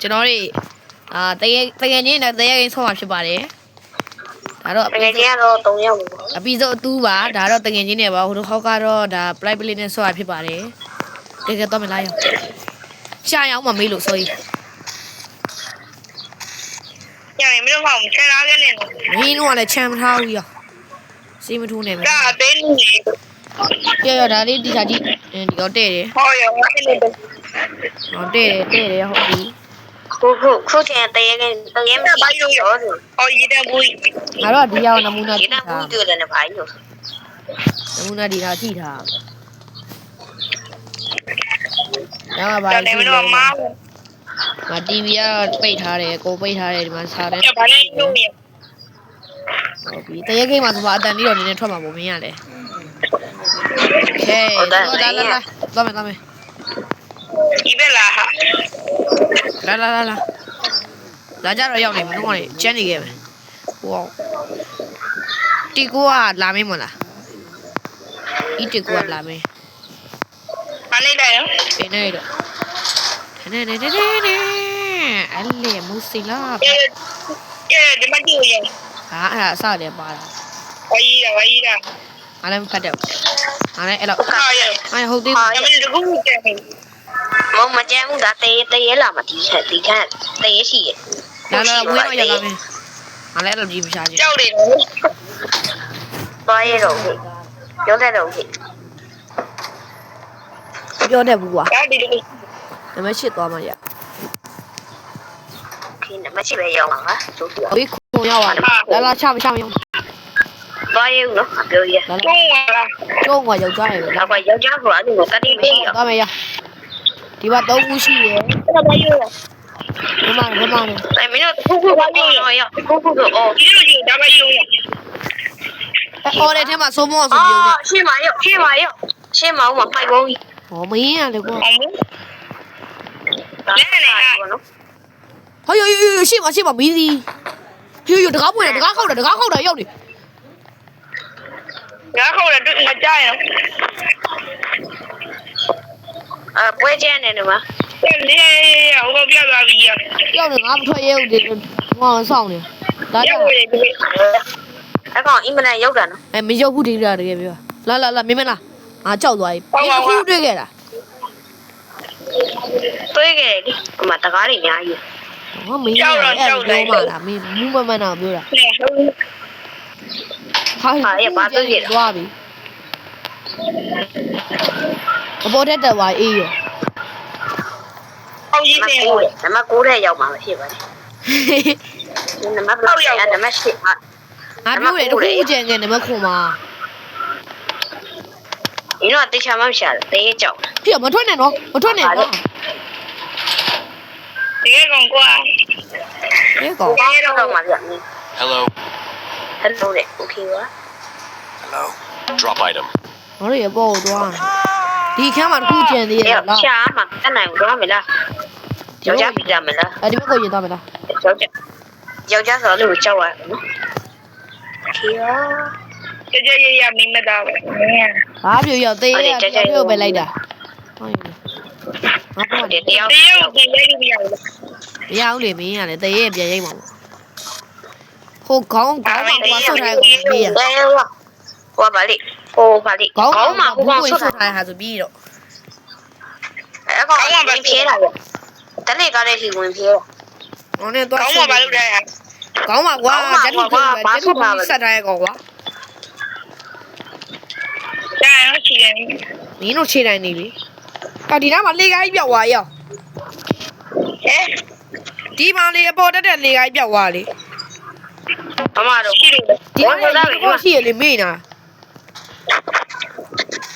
ကျွန်တော်တို့တကယ်ချင်းနဲ့တကယ်ချင်းဆောမှာဖြစ်ပါတယ်ဒါတော့တကယ်ကြီးကတော့3ယောက်ပေါ့ အပီဆိုအတူပါဒါတော့တကယ်ချင်းနဲ့ပါဟိုတစ်ခေါက်ကတော့ဒါ play play နဲ့ဆောရဖြစ်ပါတယ်တကယ်တော့မလားရောရှာရအောင်မမေးလို့ဆိုရင်ညနေမလို့ပေါ့ဆယ်လာခဲ့နေတော့ မင်းတို့ကလည်းချမ်းမထားဘူးရောစီးမထိုးနေမယ် ဒါအသေးနေရဒါလေးဒီခါကြည့်ဒီတော့တဲ့တယ် ဟောရောအဲ့လို ဟောတဲ့တယ်ဟုတ်ပြီ ခုချင်းတရေမရှိဘာလို့ရောဟောရည်တဲ့ဘူး ငါတော့ဒီရောက်နမူနာ ရည်တဲ့ဘူးတွေ့တယ်နဲ့ဘာလို့ နမူနာဒီထားကြည့်ထားဒါမှပါ တယ်နေမလို့မား ငါ TV ကပိတ်ထားတယ်ကိုပိတ်ထားတယ်ဒီမှာစားတယ် ဘာလဲလို့ရ ဟုတ်ပြီတရက်ခိတ်မှာဆိုပါအတန်လေးတော့နည်းနည်းထွက်မှာပေါ့မင်းရလေโอเคသွားမယ်ဒီပဲလားဟာ လာကြတော့ရောက်နေပြီတော့ကနေကျန်းနေခဲ့မယ်ဟောတီကိုကလာမင်းမလားဤတီကိုကလာမင်း မနေလိုက်ရော ပြနေတော့နေအဲ့လေမူစီလာ ဒီမကြည့်ရ ဟာအဲ့ဒါအစားလည်းပါတာ ဝါရီးတာ အားလည်းမဖတ်တော့အားလည်းအဲ့တော့ ဟာရ အဲ့ဟုတ်သေး ဟာမင်းတို့ကကျန်နေမကြမ်းဘူးဒါတရေလာမတီးချက်ဒီခန့်တရေရှိရ လာဝင်းတော့ရလာမင်းအားလည်းအဲ့လိုကြည့်မရှာချင်း ကြောက်တယ်သွားရတော့ပြောတတ်တော့ဖြစ် ပြောတတ်ဘူးကွာ ဒါဒီလို နံပါတ်8သွားမှရ ခင်းမရှိပဲရောက်မှာပါဆိုပြ ဝေးခုံရောက်သွားလာချမရောက် သွားရဦးနော်ပြောရကျုံးလာ ကျုံးကယောက်ျားရယ် နောက်ကယောက်ျားဆိုတာအဲ့လိုကတိမရှိရ သွားမယ်ရဒီမှာ3ခုရှိရယ် အဲ့ဒါရရ ဘမနဲ့ အဲ့မင်းတို့ခုပါရရခုဆိုအော်ဒီလိုကြီးဒါပဲရရ အော်တဲ့ထဲမှာစိုးမောဆိုပြုံးနေ ရှင်းပါရောရှင်းမအောင်မဖိုက်ကုန်ကြီး ဟောမင်းရလေကွာ အောင်လဲနေဟာနော် ဟောရှေ့မှာမီးစီဟိုတကားပွင့်တယ်တကားခောက်တယ်ရောက်နေ ငါခေါ်တယ်မကြရအောင်ပွဲကျန်းနေတယ်မှာလေဟိုကပြသွားပြီရ ရောက်နေငါမထွက်ရဲဘူးဒီငါစောင့်နေဒါကြောင့် အဲ့ကောင်အင်မတန်ရောက်တာနော် မရောက်ဘူးဒီတကယ်ပြောလာမင်းမလားငါကြောက်သွားပြီအခုတွေ့ခဲ့တာ တွေးခဲ့တယ်ဒီမှာတကားတွေအများကြီး ဟောမင်းရအဲ့ပြောမှလားမင်းမူးမမှန်တော့ပြောတာ နေဟုတ် ဟာရပါတော့ရသွားပြီအပေါ်တက်တယ်ဝါအေးရ အောင်ကြီးတင်ဟုတ်နံပါတ်9ထဲရောက်မှာဖြစ်ပါတယ်နံပါတ်6ရောက်နံပါတ်10ငါပြောတယ်တခုကြံငယ်နံပါတ်9မှာ ဒီတော့တေချာမှမရှာတယ်တေးကြောက် ပြမထွက်နဲ့နော်မထွက်နဲ့နော် ဒီကောင်ကွာ ဒီကောင် တေးတော့မှာပြ Hello. Hello လေ Okay ပါ Hello. Drop item. ငါတို့ရပေါ်သွားဒီခန်းမှာတခုကြံသေးရလား ရှာမှာတက်နိုင်တော့မလားယောက်ျားပြတာမလား အဲ့ဒီဘက်ကိုရင်သွားမလား ယောက်ျားဆိုလို့ကြောက်ရနော် Okay ပါကြကြရမိမသားပဲ ဘာပြရောက်သေးရပြုတ်ပဲလိုက်တာဟုတ်ရင်ငါပြောတယ် တယောက်ပြန်ရိုက်လို့မရဘူး မရဘူးလေမင်းကလည်းတရေပြန်ရိုက်မှာဟိုခေါင်းမှာကွာဆုတ်ထားကိုပြီးရ ဟိုပါလေခေါင်းမှာဟိုကောင်ဆုတ် ထားဟာဆိုပြီးတော့ အဲ့ကောင်ဝင်ဖြဲတာပဲတနေ့ကားလေးထိဝင်ဖြဲ ဟိုနဲ့သွား ခေါင်းမှာဘာလုပ်လဲ ခေါင်းမှာကွာဓာတ်ထုဆက်ထားရကောကွာ ဒါရောချီတယ် မင်းတို့ခြေတိုင်းနေပြီအော်ဒီနားမှာလေကိုင်းပြောက်သွားရော ဟဲ့ ဒီမှာလေအပေါ်တက်တဲ့လေကိုင်းပြောက်သွားလေ မမတို့ရှိတယ် ဒီမှာရှိရလေမေးနာ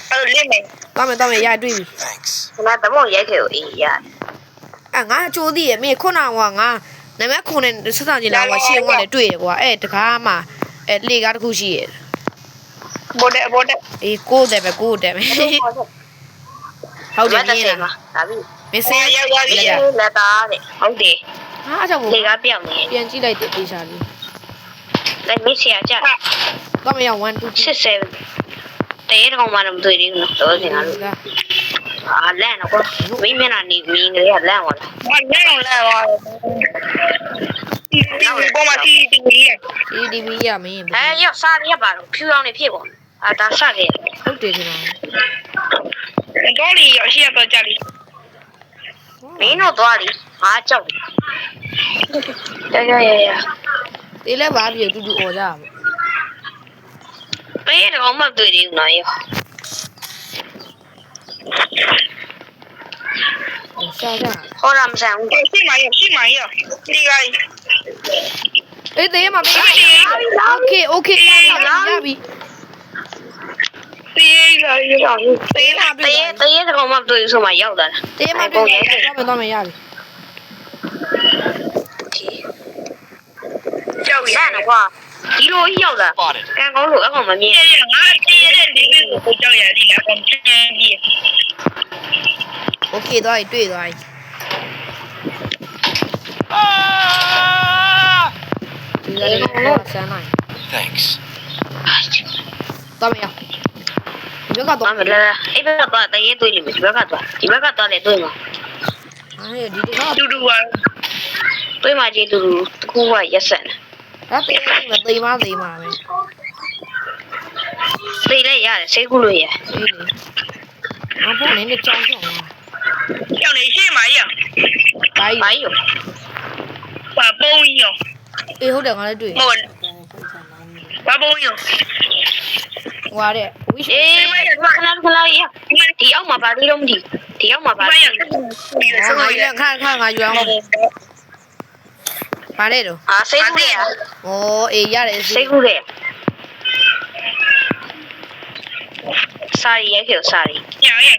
အဲ့လိုလင်းမယ် သွားမယ်ရတွေ့ပြီ Thanks. ခဏတမောရိုက်ခဲ့ကိုအေးရ ငါချိုးသေးရမင်းခုနကငါနမက်ခုနဲ့ဆက်ဆောင်ကြလာကွာရှင်းသွားလေတွေ့တယ်ကွာအဲ့တကားမှာအဲ့လေကားတစ်ခုရှိရ ဘောတဲ့အေးကိုတယ်ပဲဟုတ်တယ်မင်း ဒါပြီ မစင်း ရောက်သွားပြီလက်သားတဲ့ဟုတ်တယ် ဟာအကြောင်း လေကပြောင်းနေ ပြန်ကြည့်လိုက်တယ်တေချာလေး လက်မစ်စီရကြ သွားမရ1 2 67တဲတော့မှတော့မတွေ့သေးဘူးနော်တော်စင်ကလို့ လန့်တော့ကွာမင်းမျက်နှာနေမင်းကလေးကလန့်သွားတာလန့်သွားဒီပေါ်မှာတီဗီရ CCTV ရမင်း ရောက်စားရပါတော့ဖြူအောင်နေဖြစ်ပေါ့ဒါစခဲ့ ဟုတ်တယ်ဒီမှာ တော့လီရရှိရတော့ကြလီမင်းတို့သွားလီငါကြောက်ရရ တေးလဲပါပြီတူတူអော်ကြမှာ ပေးတော့မှတွေ့တယ်နော်ရ ရှာကြ ဟောရမဆန်ဘူးရှိမရဒီက အေးတေးမှာပေးโอเคရပြီ တေးတော့မှတွေ့ဆိုမှရောက်လာ တေးမှာတွေ့တော့မယ်ရပြီ ကြောက်ရနော်ကွာဒီလိုရောက်လာ Spotted. ကံကောင်းလို့အကောင်မမြင်ငါတေးတဲ့ဒီကိုကြောက်ရဒီလားကောင်ချင်းကြီး โอเคတော့တွေ့သွားပြီ Ah! ဒီလည်းတော့ဆန်းနိုင် Thanks. တော့မရဒီဘက်ကတော့ မလာအဲ့ဘက်ကတော့တရေတွေ့လိမ့်မယ်ဒီဘက်ကတော့လည်းတွေ့မှာ အဲ့ဒီတော့ တူတူပါတွေ့မှာကြီးတူတူတကူကရက်ဆက် ဒါတေးမသိမပဲ သိလိုက်ရတယ်စိတ်ကူးလို့ရ အေးလေအဖေနဲ့နဲ့ကြောင်းကြောင်း ကြောက်နေရှိမှာရ ဘာကြီး ဘာရောဘာပုံရော အေးဟုတ်တယ်ငါလည်းတွေ့ ဟုတ်ဘာပုံရော ဟွာတဲ့ဝိရှိ အေးခဏရဒီအောက်မှာဘာလို့တော့မသိဒီအောက်မှာဘာလို့ ငါလည်းခါငါယူအောင်ပါလေတော့ စိတ်ကူးရ ဩအေးရတယ် စိတ်ကူးရစာရီရဲ့ကျော်စာရီညရဲ့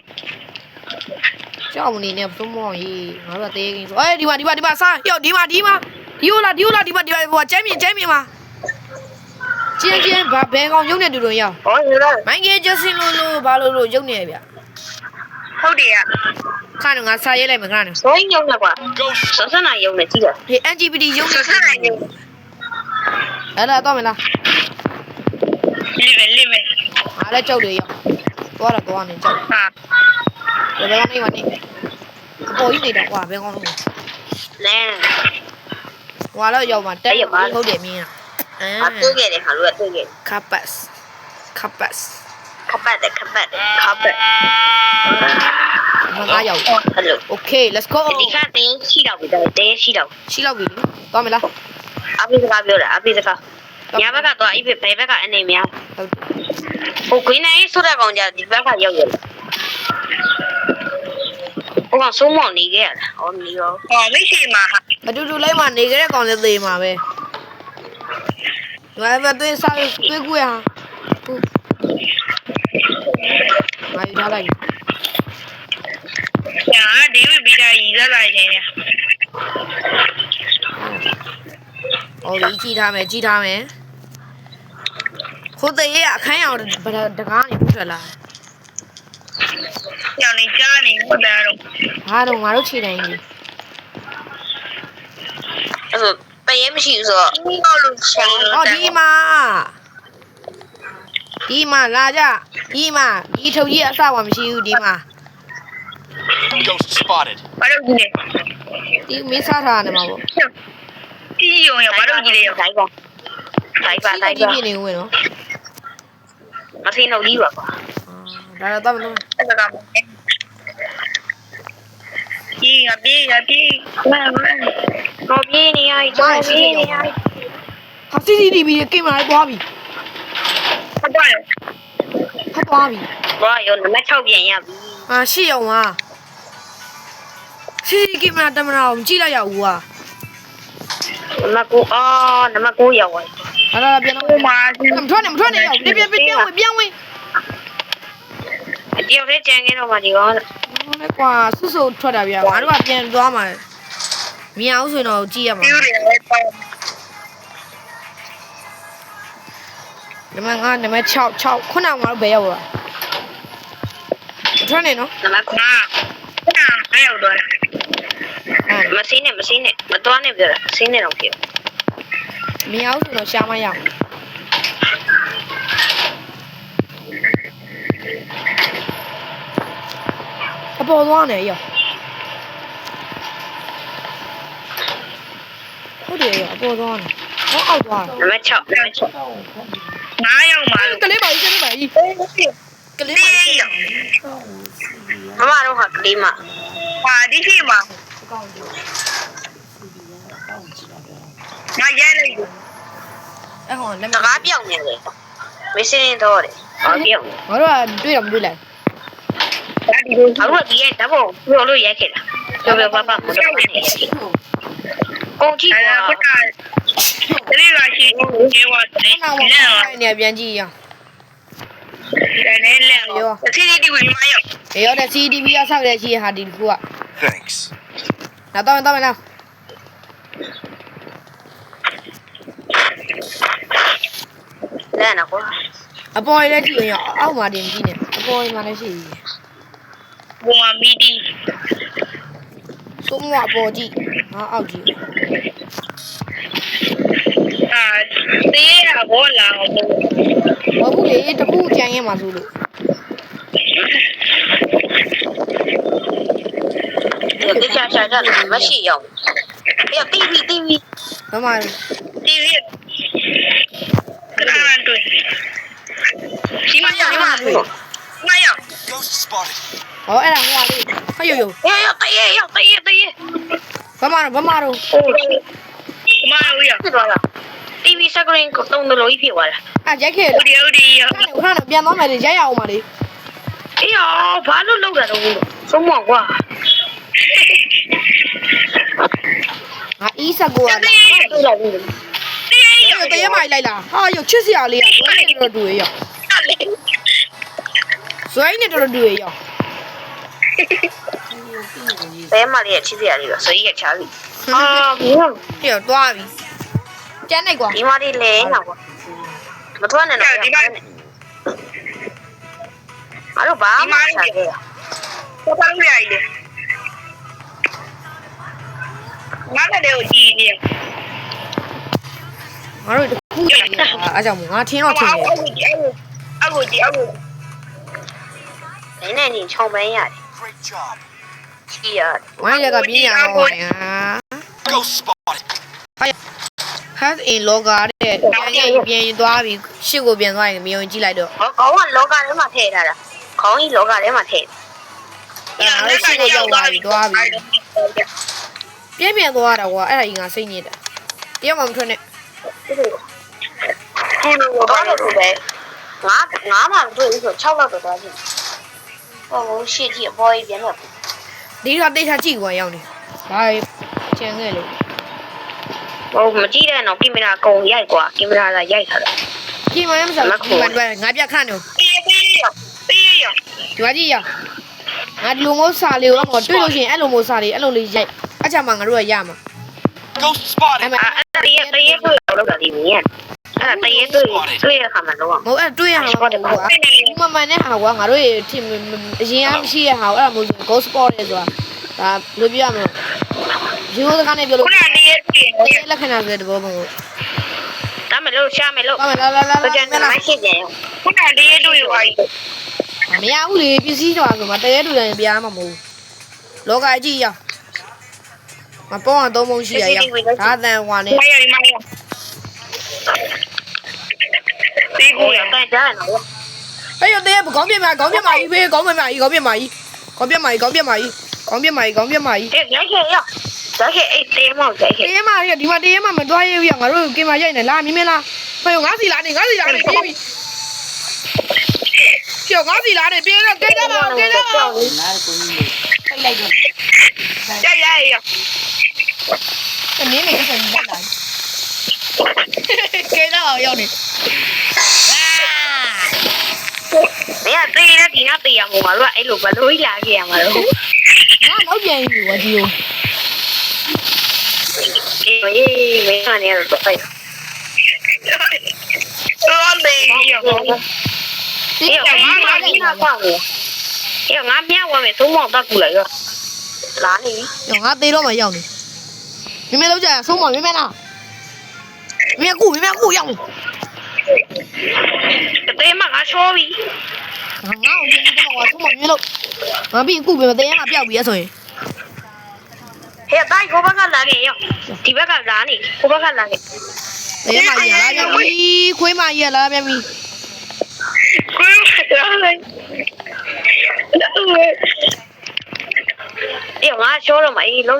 ကြောက်မနေနဲ့ဘုံမောင်ကြီးငါတို့တေးကင်းဆိုအေးဒီမှာစားရောက်ဒီမှာဒီဟိုလာဟိုကျမ်းမြင်မှာချင်းဘာဘဲကောင်ရုံနဲ့တူတူရောက် ဟောရတော့ မိုင်းကကျစင်လို့ဘာလို့ရုံနေဗျ ဟုတ်တယ်ရ ခါတော့ငါစားရဲလိုက်မယ်ခါတော့ ဆိုရင်ရုံနဲ့ကွာ Ghost. စစနာရုံနဲ့ကြည့်တော့ ဟေး LGBT ရုံနေ စစနာရုံ အဲ့ဒါတော့မလား လိမ့် အားလည်းကြောက်တယ်ရောက်သွားနေကြောက် ဟာ ဘယ်ကောင်နေမနေအပေါ်ကြီးနေတာကွာဘယ်ကောင်လုံး လဲ ဟွာတော့ရောက်မှာတက်ဟုတ်တယ်မြင်อ่ะ တွေ့ခဲ့တယ်ခါလို့တွေ့ခဲ့ คาปัส ခပတ်မငါရောက် ဟယ်လို Okay let's go ဒီကတင်းရှိတော့ပြီတဲရှိတော့ ရှိလောက်ပြီလေသွားမလား အပိစကားပြောတာအပိစကားညာဘက်ကတော့အိဘယ်ဘက်ကအနေများ ဟုတ်တယ် ဟိုခွင်းနိုင်ဆိုတဲ့ကောင်ကြဒီဘက်ကရောက်ရဟိုကဆုံးမောင်နေခဲ့ရတာဟောနေရောမိရှိမှာ အတူတူလိုက်မှနေကြတဲ့ကောင်လည်းသေမှာပဲငါပဲသွေးစားသွေးကူရဟာဟုတ်ငါယူထားလိုက်ပြီ ညာဒီဝိဘီရာကြီးလာလိုက်နေရ ဟောဒီကြည့်ထားမယ်ခိုးတဲ့ရအခန်းအောင်တကားနေပို့ထွက်လာ ကြောင်နေကြားနေဟုတ်တယ်တော့ ဟာတော့ငါတို့ခြေတိုင်းကြီး အဲ့ဆိုတရေမရှိဘူးဆိုတော့ဟုတ်လို့ချင် အော်ဒီမှာလာကြဒီထုတ်ကြီးအစဝမရှိဘူးဒီမှာ Ghost spotted. ဘာလို့ကြီးလဲ ဒီမင်းစားထားတယ်မှာပေါ့ တီးရုံရဘာလို့ကြီးလဲတိုင်းပါဒီပြနေဦးမယ်နော် မသိတော့ကြီးပါကွာ ဒါတော့တော့ အဲ့ဒါကကြီးငါပြေးမပြေးနေရတော့ပြေးနေရ ဟာ CCTV ကင်မရာပွားပြီ ဟုတ်ပါရဲ့ ဖတ်သွားပြီ ဘာရောနမ6ပြန်ရပြီ ဟာရှေ့အောင်ဟာ CCTV ကင်မရာတမနာအောင်ကြည့်လိုက်ရဦးဟာ နမ9ရောက်သွား ဟာလာပြန်တော့မထွက်နဲ့ရောက်ပြန်ဝင် အတယောက်လေးကြံခဲ့တော့မှဒီကောင် ဟိုလေကွာစွတ်ထွက်တာဗျာငါတို့ကပြန်သွားမှာမြင်အောင်ဆိုရင်တော့ကြည့်ရမှာ ပြူတယ်လေပေါ့ နမ6ခုနကငါတို့ဘယ်ရောက်လာထွက်နေနော် နမ9အဲ့ရောက်တော့မစင်းနဲ့မတော်နဲ့ပြောတာစင်းနဲ့တော့ပြော မြင်အောင်ဆိုတော့ရှားမရအောင် ပေါ်သွားနေရောဟုတ်တယ်ရောအပေါ်သွားနေဟောအောက်သွား နံပါတ်6နံပါတ်6 9ရောက်ပါလို့ ကလေးပါကြီးကလေးပါကြီးကလေးပါကြီး မမတို့ဟာကလေးမဟာဒီရှိမှာငါရဲလိုက် အဲ့ဟောလက် စကားပြောင်းနေတယ်မစင်းတော့တယ်ဘာပြောင်း ငါတို့ကတွေ့တော့မတွေ့လိုက် ဒါဒီလိုအခုဒီရဲ့ဓာတ်ပုံပြောလို့ရိုက်ခဲ့တာပြောပြောပါပါမလုပ်နဲ့ကုန်ကြည့်ပါခုနကတလေးလာရှိနေဝတ်တယ် နောက်မှာ လဲ နေပြန်ကြည့်ရအောင် တယ်လဲလဲရောစီဒီဒီဝင်မရောက် ရေရောတဲ့ CCTV ကဆောက်တဲ့ရှိဟာဒီကူက Thanks. နောက်တော့တော့မလား လဲနော်ကွာ အပေါ်လေးကြည့်ရင်အောက်မှာတင်ကြည့်နေအပေါ်မှာလည်းရှိသေးတယ် ဘုံမီဒီ သုံးမအပေါ်ကြည့်ဟာအောက်ကြည့် အာတေးရဘောလာဘော ဘာဘူးလေတခုကြံရင်မှာဆိုလို့ ဒီချာချာချာမရှိရောက်ပြတီဗီ ဘာမှ တီဗီကရန်တွေ့ဒီမှာရောက်မရောက် Ghost spotted. ဟောအဲ့ဒါဟိုဟာလေးဟောယိုယို ရောက်တေး ဘာမှတော့ မရောက်ဖြစ်သွားတာတီဗီစကရင်ကိုတုံးလို့ဖြစ်သွားတာ အာရိုက်ခဲ့ ဟုတ်တယ်ရောက် ခဏပြန်သွားမယ်လေရိုက်ရအောင်ပါလေ အေးရောဘာလို့လောက်တာတော့ဆုံးမကွာ ငါအီးဆက်ကိုက တေးရောက် တရေမိုင်လိုက်လားဟာယိုချစ်စရာလေးကဇွဲနေတော့တူရောဇွဲနေတော့တူရော ဘဲမလေးချစ်စရာလေးတော့ဆိုရချာပြီအာဘုံ ပြေသွားပြီကျန်းလိုက်ကွာ ဒီမလေးလဲနော်ကွာမထွက်နဲ့တော့ဒီမလေးအားတော့ဘာမှမဆက်ခဲ့ရဘာလို့ရည်လဲငါလည်းကြည့်နေ ငါတို့တခုကြည့်နေတာအားကြောင့်ငါထင်းတော့ထင်းတယ် အခုနည်းနည်းချင်းချုံပန်းရတယ် Great job. ကြည့်ရ ဝိုင်းရကပြင်းရအောင်ဟာ Ghost spotted. has in loga တဲ့ပြန်သွားပြီရှစ်ကိုပြန်သွားရင်မယုံကြည့်လိုက်တော့ ခေါင်းကလောကထဲမှာထည့်ထားတာခေါင်းကြီးလောကထဲမှာထည့် ငါတို့ရှစ်ကိုရောက်သွားပြီသွားပြီပြန်သွားတာကွာအဲ့ဒါကြီးငါစိတ်ညစ်တာတယောက်မှမထွက်နဲ့ ခုလိုတော့လို့ပဲငါမှမတွေ့ဘူးဆို6လောက်တော့သွားကြည့်ဟိုရှစ်ကြီးအပေါ်ကြီးပြန်တော့ ဒီတော့တိတ်ချကြည့်ကွာရောက်နေဘာကျန်ခဲ့လို့ ဟိုမကြည့်တဲ့တော့ကင်မရာကုံရိုက်ကွာကင်မရာကရိုက်ထားတာ ကြည့်မရမစားဘူးငါပြခန့်နေ ပေးရ ဒီမှာကြည့်ရငါဒီလိုမျိုးစာလေးကိုတော့တွေ့လို့ရှိရင်အဲ့လိုမျိုးစာလေးအဲ့လိုလေးရိုက်အချာမှငါတို့ကရမှာ Ghost spotted. အဲ့တရေတွေ့လောက်တာဒီမြင်အဲ့တရေတွေ့ရခါမှာတော့ မဟုတ်အဲ့တွေ့ရမှာကွာမမှန်တဲ့ဟာကွာငါတို့ရဲ့ထင်အရင်ကမရှိတဲ့ဟာအဲ့ဒါမျိုး ghost spot လေဆိုတာဒါဘယ်လိုပြရမလဲဒီလိုစကားနဲ့ပြောလို့ ခုနတရေတွေ့ လက္ခဏာဆိုတဲ့ဘောမဟုတ် ဒါမလို့ရှာမယ်လို့ ပါမလား ကျန်တယ်မရှိကြရင်ခုနတရေတွေ့ရွာကြီး မရဘူးလေပစ္စည်းတော့ဆိုမှတကယ်တူတယ်ပြားမှာမဟုတ်လောကအကြည့်ရမပေါ်အောင်သုံးပုံရှိရရဒါတန်ဟွာနဲ့ မရဒီမရဒီကိုရတဲ့ကြားနော် အဲ့ရတဲ့ခေါင်းပြမကြီးဖေးခေါင်းပြမကြီးခေါင်းပြမကြီးရိုက်ခဲ့ရဒါခဲ့အဲ့တဲမောက်ရိုက်ခဲ့ တေးမရဒီမှာတေးမမသွားရဘူးရငါတို့ကင်မရိုက်နေလားမြင်မလားဖေးငါးစီလာနေပြေးပြီကျော်ငါးစီလာနေပြေးတော့ကိတ်တော့ဖိတ်လိုက်တော့ ရ နင်းနေဆက်နေလာကိတ်တော့ရောက်နေ မရတေးရဒီနာတေးရမှာလို့အဲ့လိုဘလို့လာခဲ့ရမှာလို့ ငါတော့ပြန်ပြီဝဒီကို အေးမင်းကနေတော့ဖိုက်တော်တယ်ရအေးငါမင်းကကောင်းတယ်အေးငါမြတ်ဝင်မယ်သုံးမောက်တက်ကူလိုက်ရောလာနေပြီ ငါသေးတော့မှရောက်နေမင်းလောက်ကြရဆုံးမမင်းလားမင်းကူရောက် တေးမငါချောပြီ ငါ့ကိုချင်းတော့ကွာသူ့မမြင်လို့ငါပြီးအခုပဲတရေမှာပျောက်ပြီရဆိုရင် ဟဲ့တိုင်းကိုဘက်ကလာခဲ့ရောဒီဘက်ကလာနေကိုဘက်ကလာခဲ့ တရေမှာရလာပြန်ပြီခွေးမရလာပြန်ပြီ ကိုလာလိုက်အေးငါရှောတော့မအေးလုံး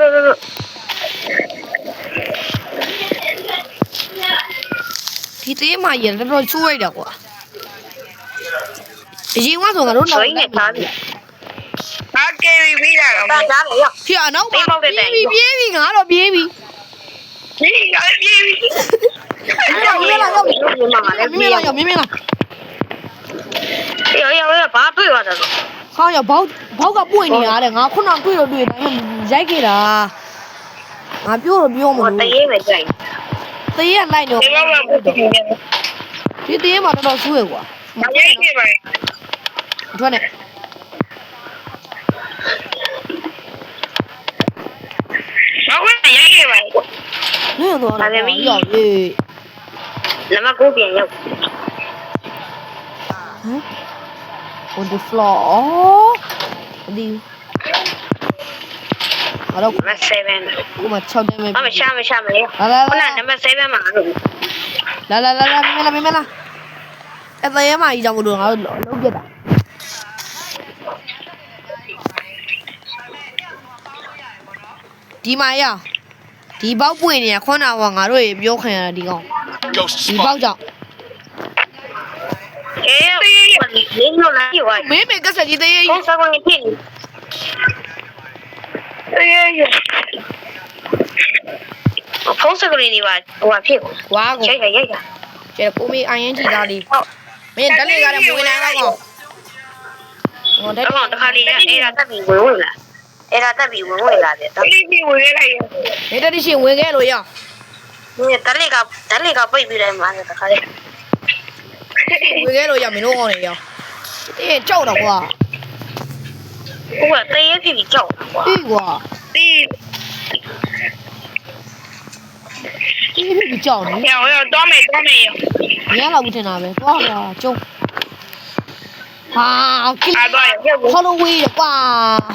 ဒီတရေမှာရတော်တော်ချိုးလိုက်တာကွာအရင်ကဆိုငါတို့နောက် ဆိုင်းနဲ့သားပြီဟာကယ်ရီပြီးတာတော့ကြားလေရော ဖြစ်အနောက်မှာပြေးပြီငါတော့ပြေးပြီ ဒီကပြေးပြီ မင်းလာတော့မင်းလာရောမင်းလာ ရောဘာတွေ့ရတာလဲ ဟောင်းရဘောက်ကပွင့်နေရတယ်ငါခုနတွေ့တော့တွေ့တယ်ရိုက်ခဲ့တာငါပြောတော့ပြောမ ဟို လို့ တရေပဲကြိုက် တရေကလိုက်တော့ ဒီဘက်ကပုတ်နေတယ် ဒီတရေမှာတော်တော်ဆူးရကွာ မရိုက်ခဲ့ပါ ထွက်နေ ဘူးဘာလို့ရိုက်ခဲ့ပါ နင်းတော့ရောက်ပြီ နမကိုပြန်ရောက် on the floor ဒီအဲ့တော့ နမ7 ကိုမ6တယ်မယ် မရှာမလဲ လာ ခုနနမ7မှာလို့ လာမင်းလာအဲ့တရေမှာကြီးကြောင့်မလို့ငါတို့လုံးပြတာဒီမှာရဒီပေါက်ပွင့်နေရခုနကငါတို့ရေပြောခံရတာဒီကောင် Ghost ဒီပေါက် spotted. ကြောင့် အေးလင်းလို့လာပြီဝိုင်း မင်းမကဆက်ကြီးတရေ ကိုစကောင်းဖြစ်အေးဖုန်းစကလေးနေပါဟိုဖြစ်ကို ကွာကို ရိုက်တာ ကျဲကိုမေး ING သားလေးမင်းတက်လေကလည်းမဝင်နိုင်တော့ကောင်ဟောတက် တော့တခါလေးအဲ့ဒါတက်ပြီးဝင်လာအဲ့ဒါတက်ပြီးဝင်လာတယ်တက်ပြီးဝင်လိုက် နေတက်ရှင်ဝင်ခဲ့လို့ရ ဒီတက်လေးကပိတ်ပြီးတယ်မှာတခါလေး ဝင်ခဲ့လို့ရမင်းတို့ကောင်နေရအေးကြောက်တော့ကွာ ဟိုကတရေဖြစ်ပြီးကြောက်ကွာ အေးကွာ ဒီ အေးဖြစ်ကြောက်နေ ရောတော့မယ် ညလောက်ဘူးထင်တာပဲသွားတာကျုံဟာကီ အားတော့ရောက် ဟောလိုဝေးကွာ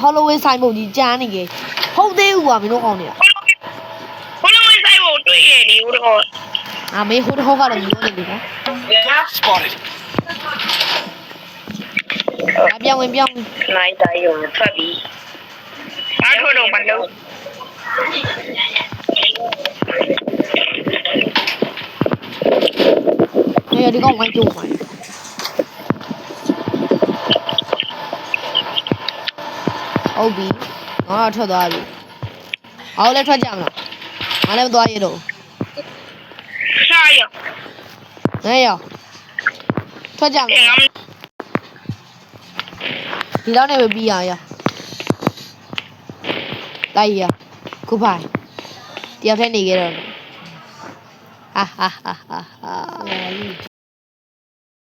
ဟောလိုဝေးဆိုင်ပုံကြီးကျန်းနေကြဟုတ်သေးဘူးကွာမင်းတို့ကောင်နေ ဘလို့ဝင်ဆိုင်ဖို့တွေ့ရနေဦးတော့ အာမေဟိုတော့ကတော့မျိုးနေပြီကွာ Spotted. ပြောင်းဝင် နိုင်တိုင်းရုံထွက်ပြီးအားထုတ်တော့မလို့ ဒီကောင်ဝိုင်းကျုံပါဟုတ်ပြီငါတော့ထွက်သွားပြီအော်လည်းထွက်ကြမလားငါလည်းမသွားရတော့ ရှာရ ငါရောထွက်ကြမလားဒီတော့နေပဲပြီးရလိုက်ရခုပိုင်တယောက်တည်းနေကြတော့ဟာ